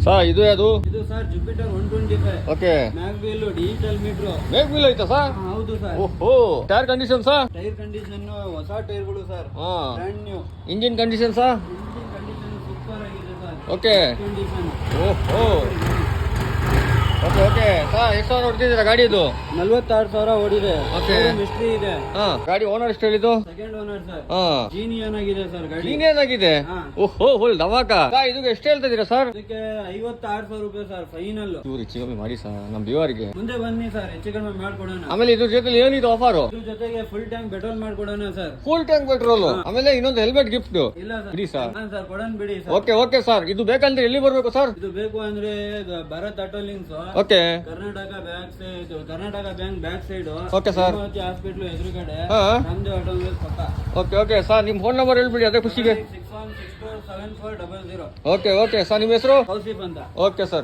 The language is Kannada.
ಸರ್ ಇದು ಯಾವುದು? ಇದು sir Jupiter 125. Okay. Mag wheel digital metre. Mag wheel ಐತಾ ಸರ್? ಹೌದು ಸರ್. ಓಹೋ. Tyre condition sir? Tyre condition ಹೊಸ ಟೈರ್ಗಳು sir. Brand new. Engine condition sir? Engine condition super ಆಗಿದೆ ಸರ್. ಓಕೆ. ಕಂಡೀಷನ್. ಓಹೋ. ಓಕೆ ಓಕೆ ಸರ್, ಎಷ್ಟು ಸಾವಿರ ಹೊಡ್ತಿದ್ದೀರಾ ಗಾಡಿ ಇದು? 46,000 ಓಡಿದೆ. ಓಕೆ. ಮಿಸ್ಟ್ರಿ ಇದೆ. ಗಾಡಿ ಓನರ್ ಎಷ್ಟು ಹೇಳಿದ್ದು? Second owner sir. ಹಾ. ಜೀನಿಯನ್ ಆಗಿದೆ ಸರ್ ಗಾಡಿ. ಏನಾಗಿದೆ? ಹಾ. ಓಹೋ ಫುಲ್ ಧಮಾಕ. ಇದಕ್ಕೆ ಎಷ್ಟು ಹೇಳ್ತಾ ಇದೀರಾ ಸರ್? ಇದಕ್ಕೆ 56,000 ರೂಪಾಯಿ ಸರ್ ಫೈನಲ್. ಇವ್ರು ಹೆಚ್ಚು ಕಮ್ಮಿ ಮಾಡಿ ಸರ್ ನಮ್ಮ ವ್ಯೂವರ್ಗೆ. ಮುಂದೆ ಬನ್ನಿ ಸರ್, ಹೆಚ್ಚು ಕಡಿಮೆ ಮಾಡ್ಕೊಡೋಣ. ಆಮೇಲೆ ಇದ್ರ ಜೊತೆ ಏನಿದು ಆಫರ್? ಇದ್ರ ಜೊತೆಗೆ ಫುಲ್ ಟ್ಯಾಂಕ್ ಪೆಟ್ರೋಲ್ ಮಾಡ್ಕೊಡೋಣ ಸರ್. ಫುಲ್ ಟ್ಯಾಂಕ್ ಪೆಟ್ರೋಲ್, ಆಮೇಲೆ ಇನ್ನೊಂದು ಹೆಲ್ಮೆಟ್ ಗಿಫ್ಟ್. ಇಲ್ಲ ಸರ್. ಬಿಡಿ ಸರ್. ಸರ್ ಕೊಡೋಣ ಬಿಡಿ ಸರ್. ಓಕೆ ಓಕೆ ಸರ್, ಇದು ಬೇಕಂದ್ರೆ ಎಲ್ಲಿ ಬರ್ಬೇಕು ಸರ್? ಇದು ಬೇಕು ಅಂದ್ರೆ Bharat auto links, okay. Karnataka back side, Karnataka bank back side, okay sir. Hospital ಎದುರುಗಡೆ ಹಾ. ನಮ್ದು ಆಟೋ ಪಕ್ಕ. ಓಕೆ ಓಕೆ ಸರ್, ನಿಮ್ಮ ಫೋನ್ ನಂಬರ್ ಹೇಳ್ಬಿಡಿ ಅದೇ ಖುಷಿಗೆ. 61627400. ಓಕೆ ಓಕೆ ಸರ್, ನಿಮ್ಮ ಹೆಸರು? ಕೌಶಿಪ್ ಅಂತ. Okay sir.